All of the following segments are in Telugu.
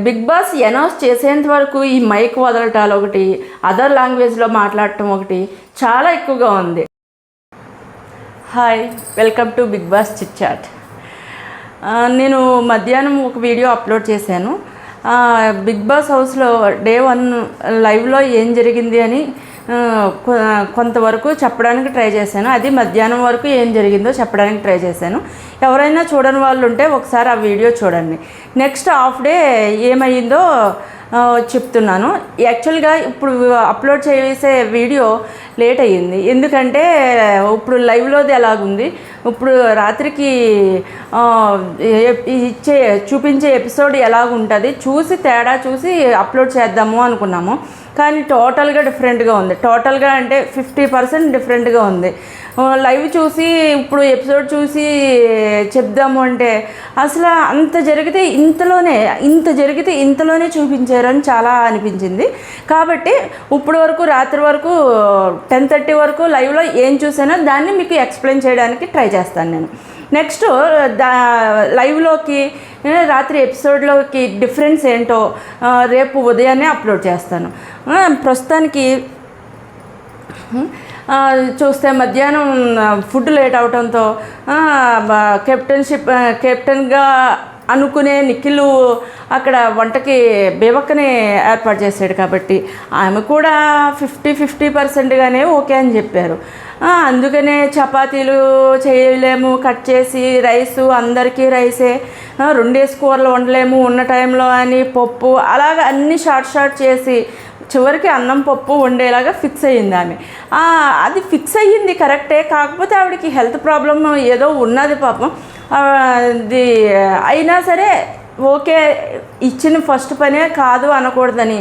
బిగ్ బాస్ అనౌన్స్ చేసేంత వరకు ఈ మైక్ వదలటాలు ఒకటి, అదర్ లాంగ్వేజ్లో మాట్లాడటం ఒకటి చాలా ఎక్కువగా ఉంది. Hi, welcome to Bigg Boss chit chat. నేను మధ్యాహ్నం ఒక వీడియో అప్లోడ్ చేశాను. బిగ్ బాస్ హౌస్లో డే 1 లైవ్లో ఏం జరిగింది అని కొంతవరకు చెప్పడానికి ట్రై చేశాను. అది మధ్యాహ్నం వరకు ఏం జరిగిందో చెప్పడానికి ట్రై చేశాను. ఎవరైనా చూడని వాళ్ళు ఉంటే ఒకసారి ఆ వీడియో చూడండి. నెక్స్ట్ హాఫ్ డే ఏమైందో చెప్తున్నాను. యాక్చువల్గా ఇప్పుడు అప్లోడ్ చేసే వీడియో లేట్ అయ్యింది, ఎందుకంటే ఇప్పుడు లైవ్లోది ఎలాగుంది, ఇప్పుడు రాత్రికి చూపించే ఎపిసోడ్ ఎలాగుంటుంది చూసి తేడా చూసి అప్లోడ్ చేద్దాము అనుకున్నాము. కానీ టోటల్గా డిఫరెంట్గా ఉంది. టోటల్గా అంటే 50% డిఫరెంట్గా ఉంది. లైవ్ చూసి ఇప్పుడు ఎపిసోడ్ చూసి చెప్దాము అంటే అసలు ఇంత జరిగితే ఇంతలోనే చూపించారని చాలా అనిపించింది. కాబట్టి ఇప్పుడు వరకు రాత్రి వరకు 10:30 వరకు లైవ్లో ఏం చూసానో దాన్ని మీకు ఎక్స్ప్లెయిన్ చేయడానికి ట్రై చేస్తాను నేను. నెక్స్ట్ లైవ్లోకి రాత్రి ఎపిసోడ్లోకి డిఫరెన్స్ ఏంటో రేపు ఉదయాన్నే అప్లోడ్ చేస్తాను. ప్రస్తుతానికి చూస్తే మధ్యాహ్నం ఫుడ్ లేట్ అవడంతో కెప్టెన్గా అనుకునే నిఖిల్ అక్కడ వంటకి బేబక్కనే ఏర్పాటు చేశాడు. కాబట్టి ఆమె కూడా 50% ఓకే అని చెప్పారు. అందుకనే చపాతీలు చేయలేము, కట్ చేసి రైసు అందరికీ రైసే, 2 కూరలు వండలేము ఉన్న టైంలో అని పప్పు అలాగ అన్నీ షార్ట్ చేసి చివరికి అన్నం పప్పు వండేలాగా ఫిక్స్ అయ్యింది ఆమె. అది ఫిక్స్ అయ్యింది కరెక్టే, కాకపోతే ఆవిడకి హెల్త్ ప్రాబ్లం ఏదో ఉన్నది పాపం. అది అయినా సరే ఓకే, ఇచ్చిన ఫస్ట్ పనే కాదు అనకూడదని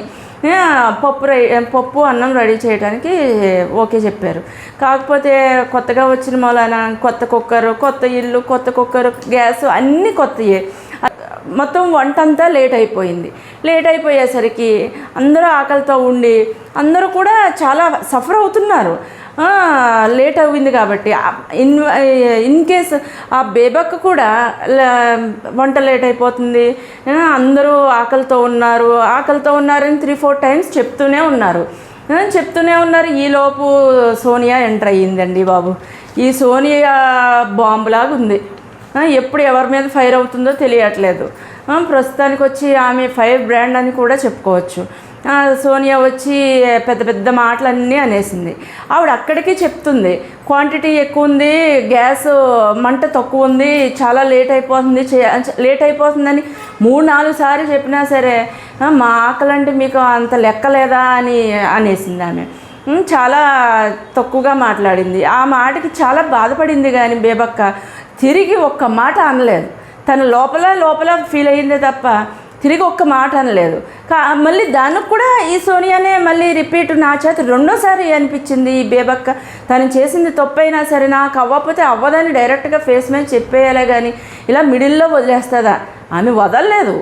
పప్పు అన్నం రెడీ చేయడానికి ఓకే చెప్పారు. కాకపోతే కొత్తగా వచ్చిన మూలాన కొత్త కుక్కరు, కొత్త ఇల్లు, కొత్త కుక్కరు, గ్యాస్ అన్నీ కొత్తయే. మొత్తం వంట అంతా లేట్ అయిపోయేసరికి అందరూ ఆకలితో ఉండి అందరూ కూడా చాలా సఫర్ అవుతున్నారు. లేట్ అయింది కాబట్టి ఇన్ కేస్ ఆ బేబక్క కూడా వంట లేట్ అయిపోతుంది, అందరూ ఆకలితో ఉన్నారని 3-4 టైమ్స్ చెప్తూనే ఉన్నారు. ఈలోపు సోనియా ఎంటర్ అయ్యిందండి బాబు. ఈ సోనియా బాంబులాగా ఉంది, ఎప్పుడు ఎవరి మీద ఫైర్ అవుతుందో తెలియట్లేదు. ప్రస్తుతానికి వచ్చి ఆమె ఫైర్ బ్రాండ్ అని కూడా చెప్పుకోవచ్చు. సోనియా వచ్చి పెద్ద మాటలన్నీ అనేసింది. ఆవిడ అక్కడికి చెప్తుంది క్వాంటిటీ ఎక్కువ ఉంది, గ్యాస్ మంట తక్కువ ఉంది, చాలా లేట్ అయిపోతుందని 3-4 సార్లు చెప్పినా సరే మా ఆకలంటే మీకు అంత లెక్కలేదా అని అనేసింది ఆమె. చాలా తక్కువగా మాట్లాడింది. ఆ మాటకి చాలా బాధపడింది. కానీ బేబక్క తిరిగి ఒక్క మాట అనలేదు. తన లోపల ఫీల్ అయ్యిందే తప్ప తిరిగి ఒక్క మాట అనలేదు. మళ్ళీ దానికి కూడా ఈ సోనియానే మళ్ళీ రిపీట్ నా చేత 2వ సారి అనిపించింది. ఈ బేబక్క తను చేసింది తప్పైనా సరే నాకు అవ్వకపోతే అవ్వదని డైరెక్ట్గా ఫేస్ మీద చెప్పేయాలే కానీ ఇలా మిడిల్లో వదిలేస్తుందా? ఆమె వదలలేదు.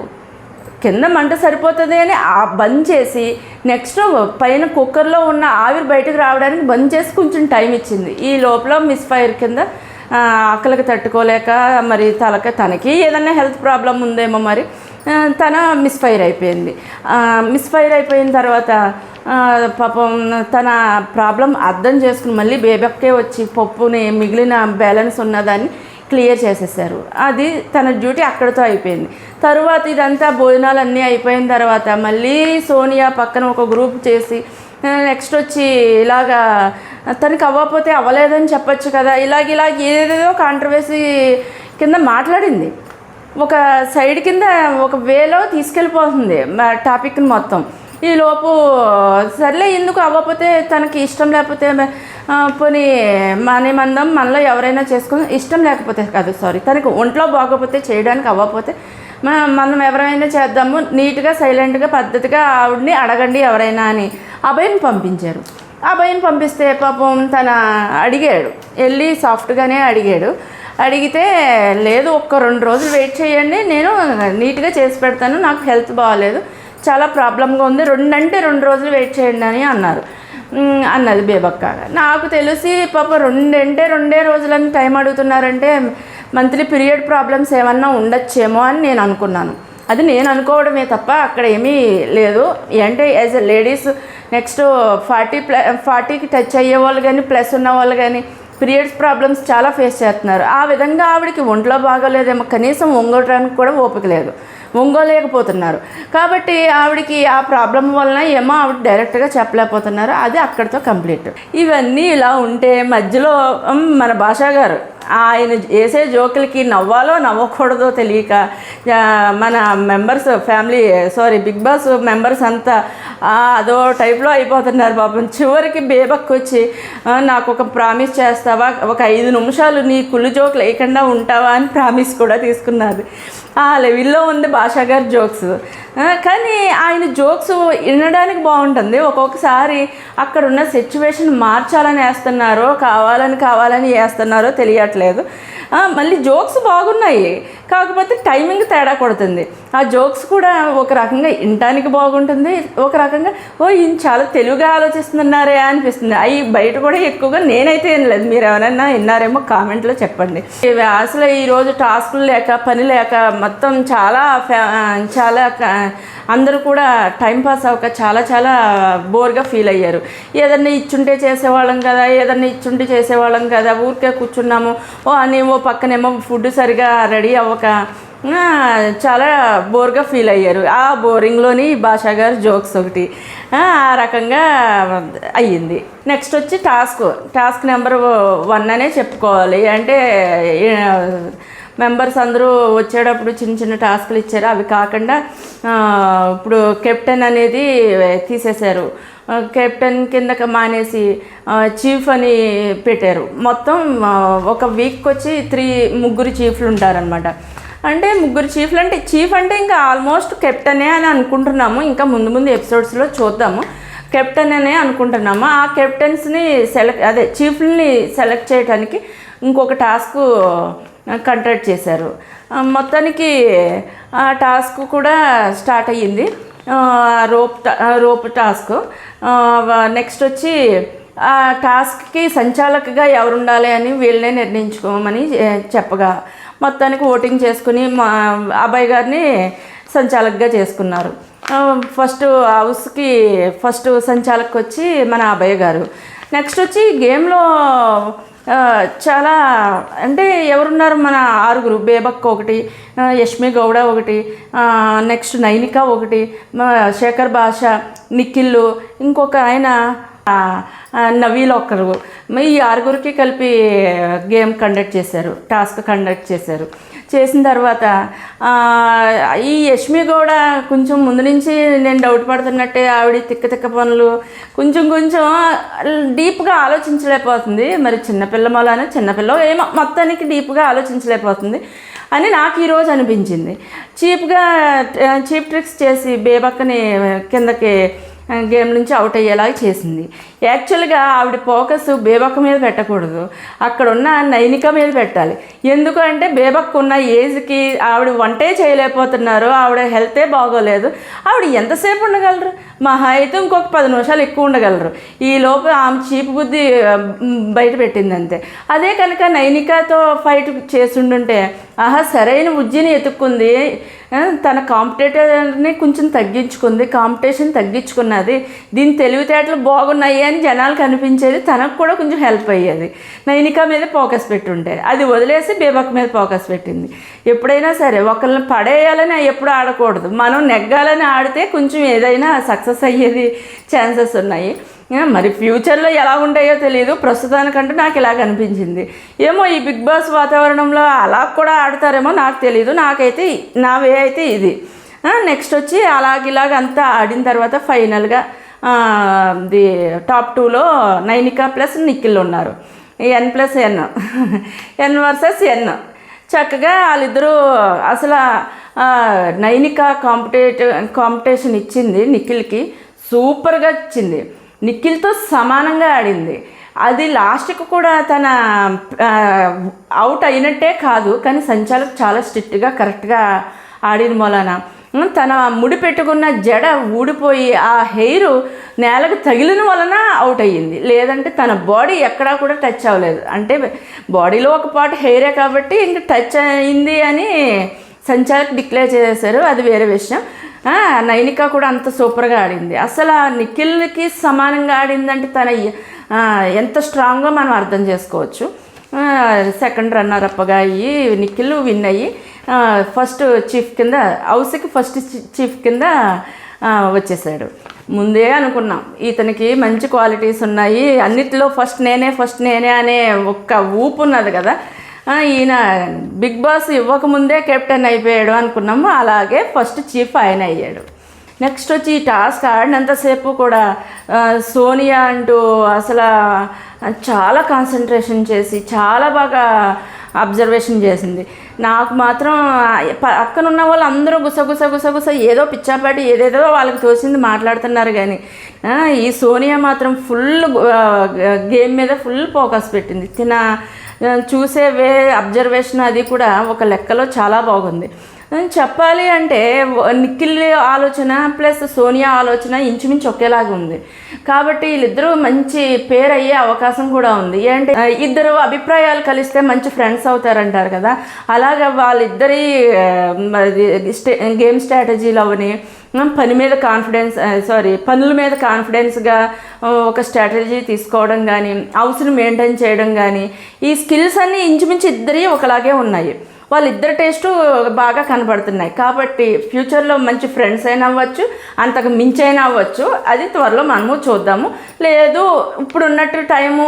కింద మంట సరిపోతుంది అని బంద్ చేసి నెక్స్ట్ పైన కుక్కర్లో ఉన్న ఆవిరి బయటకు రావడానికి బంద్ చేసి కొంచెం టైం ఇచ్చింది. ఈ లోపల మిస్ ఫైర్ కింద ఆకలికి తట్టుకోలేక మరి తనకి ఏదన్నా హెల్త్ ప్రాబ్లం ఉందేమో మరి తన మిస్ఫైర్ అయిపోయిన తర్వాత పాపం తన ప్రాబ్లం అర్థం చేసుకుని మళ్ళీ బేబక్కే వచ్చి పప్పుని మిగిలిన బ్యాలెన్స్ ఉన్నదాన్ని క్లియర్ చేసేసారు. అది తన డ్యూటీ అక్కడితో అయిపోయింది. తరువాత ఇదంతా భోజనాలన్నీ అయిపోయిన తర్వాత మళ్ళీ సోనియా పక్కన ఒక గ్రూప్ చేసి నెక్స్ట్ వచ్చి ఇలాగా తనకి అవ్వకపోతే అవ్వలేదని చెప్పచ్చు కదా, ఇలాగ ఏదేదో కాంట్రవర్సీ కింద మాట్లాడింది. ఒక సైడ్ కింద ఒక వేలో తీసుకెళ్ళిపోతుంది టాపిక్ని మొత్తం. ఈలోపు సర్లే ఎందుకు అవ్వకపోతే తనకి ఇష్టం లేకపోతే పోనీ మనమందం మనలో ఎవరైనా చేసుకుని ఇష్టం లేకపోతే కాదు తనకి ఒంట్లో బాగోకపోతే చేయడానికి అవ్వకపోతే మనం ఎవరైనా చేద్దాము, నీట్గా సైలెంట్గా పద్ధతిగా ఆవిడని అడగండి ఎవరైనా అని అభయని పంపించారు. అభయని పంపిస్తే పాపం తన అడిగాడు, వెళ్ళి సాఫ్ట్గానే అడిగితే లేదు ఒక్క 2 రోజులు వెయిట్ చేయండి, నేను నీట్గా చేసి పెడతాను, నాకు హెల్త్ బాగాలేదు, చాలా ప్రాబ్లంగా ఉంది, 2 రోజులు వెయిట్ చేయండి అని అన్నది బేబక్క. నాకు తెలిసి పాప 2 రోజులని టైం అడుగుతున్నారంటే మంత్లీ పీరియడ్ ప్రాబ్లమ్స్ ఏమన్నా ఉండొచ్చేమో అని నేను అనుకున్నాను. అది నేను అనుకోవడమే తప్ప అక్కడ ఏమీ లేదు. అంటే యాజ్ ఎ లేడీస్ నెక్స్ట్ 40కి టచ్ అయ్యే వాళ్ళు కానీ ప్లస్ ఉన్న వాళ్ళు కానీ పీరియడ్స్ ప్రాబ్లమ్స్ చాలా ఫేస్ చేస్తున్నారు. ఆ విధంగా ఆవిడకి ఒంట్లో బాగోలేదేమో, కనీసం వంగడానికి కూడా ఓపిక లేదు, వంగోలేకపోతున్నారు. కాబట్టి ఆవిడకి ఆ ప్రాబ్లం వలన ఏమో ఆవిడ డైరెక్ట్గా చెప్పలేకపోతున్నారు. అది అక్కడితో కంప్లీట్. ఇవన్నీ ఇలా ఉంటే మధ్యలో మన భాషా గారు ఆయన వేసే జోకులకి నవ్వాలో నవ్వకూడదో తెలియక మన మెంబర్స్ బిగ్ బాస్ మెంబర్స్ అంతా అదో టైప్లో అయిపోతున్నారు పాపం. చివరికి బేబక్ వచ్చి నాకు ఒక ప్రామిస్ చేస్తావా, ఒక 5 నిమిషాలు నీ కుళ్ళు జోకులు వేయకుండా ఉంటావా అని ప్రామిస్ కూడా తీసుకున్నది. ఆ లెవెల్లో ఉంది భాషా గారి జోక్స్. కానీ ఆయన జోక్స్ వినడానికి బాగుంటుంది. ఒక్కొక్కసారి అక్కడున్న సిచ్యువేషన్ మార్చాలని వేస్తున్నారో కావాలని వేస్తున్నారో తెలియట్లేదు. మళ్ళీ జోక్స్ బాగున్నాయి, కాకపోతే టైమింగ్ తేడా కొడుతుంది. ఆ జోక్స్ కూడా ఒక రకంగా వినటానికి బాగుంటుంది, ఒక రకంగా ఈయన చాలా తెలుగుగా ఆలోచిస్తున్నారే అనిపిస్తుంది. అవి బయట కూడా ఎక్కువగా నేనైతే వినలేదు, మీరు ఎవరైనా విన్నారేమో కామెంట్లో చెప్పండి. అసలు ఈరోజు టాస్కులు లేక పని లేక మొత్తం చాలా అందరూ కూడా టైంపాస్ అవ్వక చాలా బోర్గా ఫీల్ అయ్యారు. ఏదన్నా ఇచ్చుంటే చేసేవాళ్ళం కదా, ఊరికే కూర్చున్నాము అని పక్కనేమో ఫుడ్ సరిగా రెడీ అవ్వక చాలా బోర్గా ఫీల్ అయ్యారు. ఆ బోరింగ్లోని భాషా గారి జోక్స్ ఒకటి ఆ రకంగా అయ్యింది. నెక్స్ట్ వచ్చి టాస్క్ నెంబర్ 1 అనే చెప్పుకోవాలి. అంటే మెంబర్స్ అందరూ వచ్చేటప్పుడు చిన్న టాస్కులు ఇచ్చారు. అవి కాకుండా ఇప్పుడు కెప్టెన్ అనేది తీసేశారు. కెప్టెన్ కిందకి మానేసి చీఫ్ అని పెట్టారు. మొత్తం ఒక వీక్ వచ్చి 3 చీఫ్లు ఉంటారనమాట. అంటే 3 చీఫ్లు అంటే చీఫ్ అంటే ఇంకా ఆల్మోస్ట్ కెప్టెనే అని అనుకుంటున్నాము. ఇంకా ముందు ఎపిసోడ్స్లో చూద్దాము. కెప్టెన్ అనే అనుకుంటున్నాము. ఆ కెప్టెన్స్ని చీఫ్ని సెలెక్ట్ చేయడానికి ఇంకొక టాస్క్ కండక్ట్ చేశారు. మొత్తానికి ఆ టాస్క్ కూడా స్టార్ట్ అయ్యింది. Rope task. నెక్స్ట్ వచ్చి ఆ టాస్క్కి సంచాలకుగా ఎవరు ఉండాలి అని వీళ్ళనే నిర్ణయించుకోమని చెప్పగా మొత్తానికి ఓటింగ్ చేసుకుని అబ్బాయి గారిని సంచాలకుగా చేసుకున్నారు. ఫస్ట్ సంచాలక్ వచ్చి మన అబ్బాయి గారు. నెక్స్ట్ వచ్చి గేమ్లో చాలా అంటే ఎవరున్నారు, మన 6 బేబక్ ఒకటి, యష్మి గౌడ ఒకటి, నెక్స్ట్ నైనిక ఒకటి, శేఖర్ భాష, నిఖిల్, ఇంకొక ఆయన నవీల్ ఒకరు. ఈ 6 కలిపి గేమ్ టాస్క్ కండక్ట్ చేశారు. చేసిన తర్వాత ఈ యష్మి గౌడ కొంచెం ముందు నుంచి నేను డౌట్ పడుతున్నట్టే ఆవిడ తిక్క పనులు కొంచెం డీప్గా ఆలోచించలేకపోతుంది. మరి చిన్నపిల్ల ఏమో మొత్తానికి డీప్గా ఆలోచించలేకపోతుంది అని నాకు ఈరోజు అనిపించింది. చీప్ ట్రిక్స్ చేసి బేబక్కని కిందకి గేమ్ నుంచి అవుట్ అయ్యేలాగా చేసింది. యాక్చువల్గా ఆవిడ ఫోకస్ బేబక్క మీద పెట్టకూడదు, అక్కడ ఉన్న నైనిక మీద పెట్టాలి. ఎందుకంటే బేబక్క ఉన్న ఏజ్కి ఆవిడ వంటే చేయలేకపోతున్నారు, ఆవిడ హెల్తే బాగోలేదు. ఆవిడ ఎంతసేపు ఉండగలరు? మహా అయితే ఇంకొక 10 నిమిషాలు ఎక్కువ ఉండగలరు. ఈ లోపు ఆమె చీపు బుద్ధి బయట పెట్టింది అంతే. అదే కనుక నైనికాతో ఫైట్ చేస్తుంటే సరైన ఉజ్జిని ఎత్తుక్కుంది, తన కాంపిటేటర్ని కొంచెం కాంపిటీషన్ తగ్గించుకున్నది, దీని తెలివితేటలు బాగున్నాయి అని జనాలకు అనిపించేది. తనకు కూడా కొంచెం హెల్ప్ అయ్యేది. నైనిక మీద ఫోకస్ పెట్టుంటే అది వదిలేసి బేబక్ మీద ఫోకస్ పెట్టింది. ఎప్పుడైనా సరే ఒకళ్ళని పడేయాలని ఎప్పుడు ఆడకూడదు, మనం నెగ్గాలని ఆడితే కొంచెం ఏదైనా సక్సెస్ అయ్యేది ఛాన్సెస్ ఉన్నాయి. మరి ఫ్యూచర్లో ఎలా ఉంటాయో తెలియదు, ప్రస్తుతానికంటే నాకు ఇలాగ అనిపించింది. ఏమో ఈ బిగ్ బాస్ వాతావరణంలో అలా కూడా ఆడతారేమో నాకు తెలియదు. నాకైతే నా వే అయితే ఇది. నెక్స్ట్ వచ్చి ఇలాగంతా ఆడిన తర్వాత ఫైనల్గా టాప్ 2లో నైనిక ప్లస్ నిఖిల్ ఉన్నారు. N+N N versus N. చక్కగా వాళ్ళిద్దరూ అసలు నైనిక కాంపిటీషన్ ఇచ్చింది నిఖిల్కి, సూపర్గా ఇచ్చింది. నిఖిల్తో సమానంగా ఆడింది. అది లాస్ట్కి కూడా తన అవుట్ అయినట్టే కాదు, కానీ సంచాలక్ చాలా స్ట్రిక్ట్గా కరెక్ట్గా ఆడిన మూలన తన ముడి పెట్టుకున్న జడ ఊడిపోయి ఆ హెయిర్ నేలకు తగిలిన వలన అవుట్ అయ్యింది. లేదంటే తన బాడీ ఎక్కడా కూడా టచ్ అవ్వలేదు. అంటే బాడీలో ఒక పార్ట్ హెయిరే కాబట్టి ఇంక టచ్ అయింది అని సంచాలక్ డిక్లేర్ చేశారు, అది వేరే విషయం. నైనిక కూడా అంత సూపర్గా ఆడింది. అసలు నిఖిల్కి సమానంగా ఆడిందంటే తన ఎంత స్ట్రాంగ్గా మనం అర్థం చేసుకోవచ్చు. సెకండ్ రన్నర్ అప్గా అయ్యి నిఖిల్ విన్ అయ్యి ఫస్ట్ చీఫ్ కింద, హౌస్కి ఫస్ట్ చీఫ్ కింద వచ్చేసాడు. ముందే అనుకున్నాం ఇతనికి మంచి క్వాలిటీస్ ఉన్నాయి, అన్నిటిలో ఫస్ట్ నేనే అనే ఒక్క ఊపు ఉన్నది కదా. ఈయన బిగ్ బాస్ ఇవ్వకముందే కెప్టెన్ అయిపోయాడు అనుకున్నాము, అలాగే ఫస్ట్ చీఫ్ ఆయన అయ్యాడు. నెక్స్ట్ వచ్చి ఈ టాస్క్ ఆడినంతసేపు కూడా సోనియా అంటూ అసలు చాలా కాన్సన్ట్రేషన్ చేసి చాలా బాగా అబ్జర్వేషన్ చేసింది. నాకు మాత్రం పక్కనున్న వాళ్ళు అందరూ గుసగుస ఏదో పిచ్చాపాటి ఏదేదో వాళ్ళకి తోచింది మాట్లాడుతున్నారు, కానీ ఈ సోనియా మాత్రం ఫుల్ గేమ్ మీద ఫుల్ ఫోకస్ పెట్టింది. చూసే అబ్జర్వేషన్ అది కూడా ఒక లెక్కలో చాలా బాగుంది. చెప్పాలి అంటే నిఖిల్ ఆలోచన ప్లస్ సోనియా ఆలోచన ఇంచుమించు ఒకేలాగా ఉంది. కాబట్టి వీళ్ళిద్దరూ మంచి పేరు అయ్యే అవకాశం కూడా ఉంది. అంటే ఇద్దరు అభిప్రాయాలు కలిస్తే మంచి ఫ్రెండ్స్ అవుతారంటారు కదా, అలాగే వాళ్ళిద్దరి గేమ్ స్ట్రాటజీలు అవని పనుల మీద కాన్ఫిడెన్స్గా ఒక స్ట్రాటజీ తీసుకోవడం కానీ, హౌస్ని మెయింటైన్ చేయడం కానీ, ఈ స్కిల్స్ అన్నీ ఇంచుమించు ఇద్దరి ఒకలాగే ఉన్నాయి. వాళ్ళిద్దరు టేస్టు బాగా కనబడుతున్నాయి. కాబట్టి ఫ్యూచర్లో మంచి ఫ్రెండ్స్ అయినా అవ్వచ్చు, అంతకు మించైనా అవ్వచ్చు. అది త్వరలో మనము చూద్దాము. లేదు ఇప్పుడు ఉన్నట్టు టైము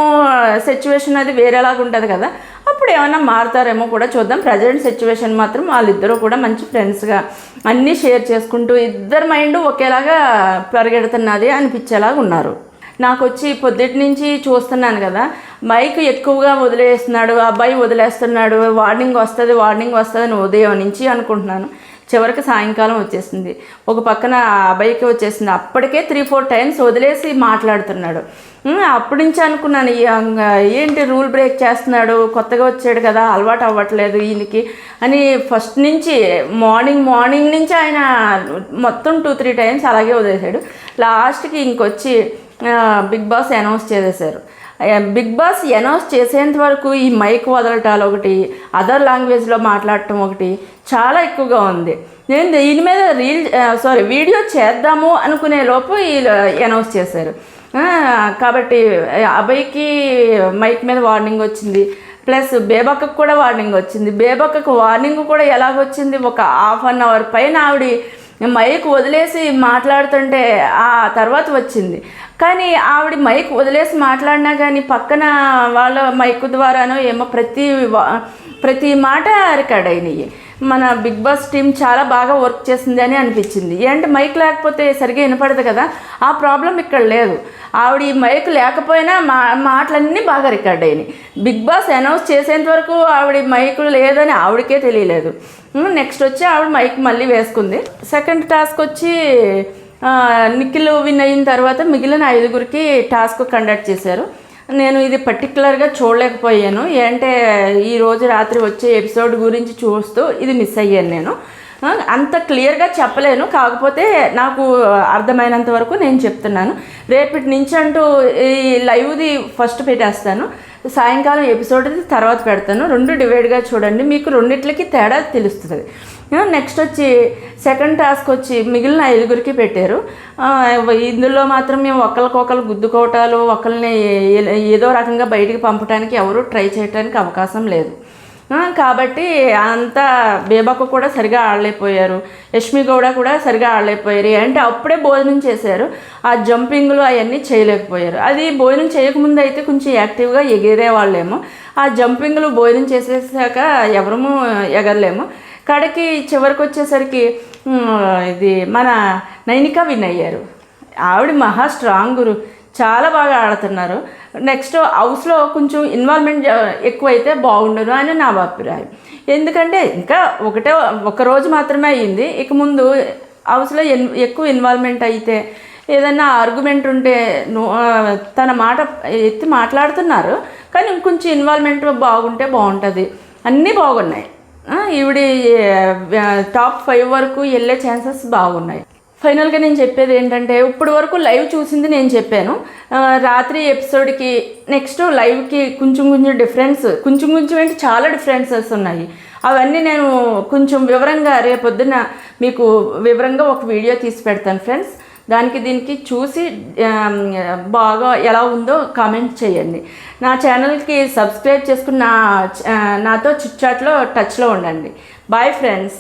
సిచ్యువేషన్ అది వేరేలాగా ఉంటుంది కదా, అప్పుడు ఏమైనా మారుతారేమో కూడా చూద్దాం. ప్రజెంట్ సిచ్యువేషన్ మాత్రం వాళ్ళిద్దరూ కూడా మంచి ఫ్రెండ్స్గా అన్నీ షేర్ చేసుకుంటూ ఇద్దరు మైండ్ ఒకేలాగా పరిగెడుతున్నది అనిపించేలాగా ఉన్నారు. నాకు వచ్చి పొద్దుటి నుంచి చూస్తున్నాను కదా, మైక్ ఎక్కువగా వదిలేస్తున్నాడు, అబ్బాయి వదిలేస్తున్నాడు, వార్నింగ్ వస్తుంది అని ఉదయం నుంచి అనుకుంటున్నాను. చివరికి సాయంకాలం వచ్చేసింది, ఒక పక్కన అబ్బాయికి వచ్చేసింది. అప్పటికే 3-4 టైమ్స్ వదిలేసి మాట్లాడుతున్నాడు. అప్పటి నుంచి అనుకున్నాను ఏంటి రూల్ బ్రేక్ చేస్తున్నాడు, కొత్తగా వచ్చాడు కదా, అలవాటు అవ్వట్లేదు ఈయనకి అని. ఫస్ట్ నుంచి మార్నింగ్ నుంచి ఆయన మొత్తం 2-3 టైమ్స్ అలాగే వదిలేశాడు. లాస్ట్కి ఇంకొచ్చి బిగ్ బాస్ అనౌన్స్ చేసేశారు. బిగ్ బాస్ అనౌన్స్ చేసేంత వరకు ఈ మైక్ వదలటాలు ఒకటి, అదర్ లాంగ్వేజ్లో మాట్లాడటం ఒకటి చాలా ఎక్కువగా ఉంది. నేను దీని మీద వీడియో చేద్దాము అనుకునే లోపు అనౌన్స్ చేశారు. కాబట్టి అబ్బాయికి మైక్ మీద వార్నింగ్ వచ్చింది, ప్లస్ బేబక్కకు కూడా వార్నింగ్ వచ్చింది. బేబక్కకు వార్నింగ్ కూడా ఎలాగొచ్చింది, ఒక 1/2 అవర్ పైన ఆవిడ మైక్ వదిలేసి మాట్లాడుతుంటే ఆ తర్వాత వచ్చింది. కానీ ఆవిడ మైక్ వదిలేసి మాట్లాడినా కానీ పక్కన వాళ్ళ మైక్ ద్వారానో ఏమో ప్రతి మాట రికార్డ్ అయినాయి. మన బిగ్ బాస్ టీం చాలా బాగా వర్క్ చేసింది అని అనిపించింది. ఏంటంటే మైక్ లేకపోతే సరిగ్గా వినపడదు కదా, ఆ ప్రాబ్లం ఇక్కడ లేదు. ఆవిడ ఈ మైక్ లేకపోయినా మాటలన్నీ బాగా రికార్డ్ అయినాయి. బిగ్ బాస్ అనౌన్స్ చేసేంత వరకు ఆవిడ మైక్ లేదని ఆవిడకే తెలియలేదు. నెక్స్ట్ వచ్చి ఆవిడ మైక్ మళ్ళీ వేసుకుంది. సెకండ్ టాస్క్ వచ్చి నిఖిల్ విన్ అయిన తర్వాత మిగిలిన 5గురికి టాస్క్ కండక్ట్ చేశారు. నేను ఇది పర్టికులర్గా చూడలేకపోయాను, ఏంటంటే ఈరోజు రాత్రి వచ్చే ఎపిసోడ్ గురించి చూస్తూ ఇది మిస్ అయ్యాను. నేను అంత క్లియర్గా చెప్పలేను, కాకపోతే నాకు అర్థమైనంత వరకు నేను చెప్తున్నాను. రేపటి నుంచి అంటూ ఈ లైవ్ది ఫస్ట్ పెట్టేస్తాను, సాయంకాలం ఎపిసోడ్ తర్వాత పెడతాను. 2 డివైడ్గా చూడండి, మీకు రెండిట్లకి తేడా తెలుస్తుంది. నెక్స్ట్ వచ్చి సెకండ్ టాస్క్ వచ్చి మిగిలిన 5గురికి పెట్టారు. ఇందులో మాత్రం మేము ఒకరికొకరు గుద్దుకోవటాలు, ఒకరిని ఏదో రకంగా బయటికి పంపడానికి ఎవరు ట్రై చేయడానికి అవకాశం లేదు. కాబట్టి అంతా బేబక్క కూడా సరిగా ఆడలేకపోయారు, యష్మి గౌడ కూడా సరిగా ఆడలేకపోయారు. అంటే అప్పుడే భోజనం చేశారు, ఆ జంపింగ్లు అవన్నీ చేయలేకపోయారు. అది భోజనం చేయకముందు అయితే కొంచెం యాక్టివ్గా ఎగిరే వాళ్ళేమో, ఆ జంపింగ్లు భోజనం చేసేసాక ఎవరము ఎగరలేము. కడకి చివరికి వచ్చేసరికి ఇది మన నైనిక విన్ అయ్యారు. ఆవిడ మహా స్ట్రాంగ్, చాలా బాగా ఆడుతున్నారు. నెక్స్ట్ హౌస్లో కొంచెం ఇన్వాల్వ్మెంట్ ఎక్కువైతే బాగుండును అని నా అభిప్రాయం. ఎందుకంటే ఇంకా ఒక రోజు మాత్రమే అయ్యింది, ఇక ముందు హౌస్లో ఎక్కువ ఇన్వాల్వ్మెంట్ అయితే ఏదన్నా ఆర్గ్యుమెంట్ ఉంటే తన మాట ఎత్తి మాట్లాడుతున్నారు, కానీ ఇంకొంచెం ఇన్వాల్వ్మెంట్ బాగుంటే బాగుంటుంది. అన్నీ బాగున్నాయి. ఈవిడ టాప్ 5 వరకు వెళ్ళే ఛాన్సెస్ బాగున్నాయి. ఫైనల్గా నేను చెప్పేది ఏంటంటే, ఇప్పుడు వరకు లైవ్ చూసింది నేను చెప్పాను. రాత్రి ఎపిసోడ్కి నెక్స్ట్ లైవ్కి కొంచెం డిఫరెన్స్, కొంచెం ఏంటి చాలా డిఫరెన్సెస్ ఉన్నాయి. అవన్నీ నేను కొంచెం వివరంగా రేపొద్దున మీకు వివరంగా ఒక వీడియో తీసి పెడతాను ఫ్రెండ్స్. దానికి దీనికి చూసి బాగా ఎలా ఉందో కామెంట్ చేయండి. నా ఛానల్కి సబ్స్క్రైబ్ చేసుకుని నాతో చిట్ చాట్లో టచ్లో ఉండండి. Bye friends.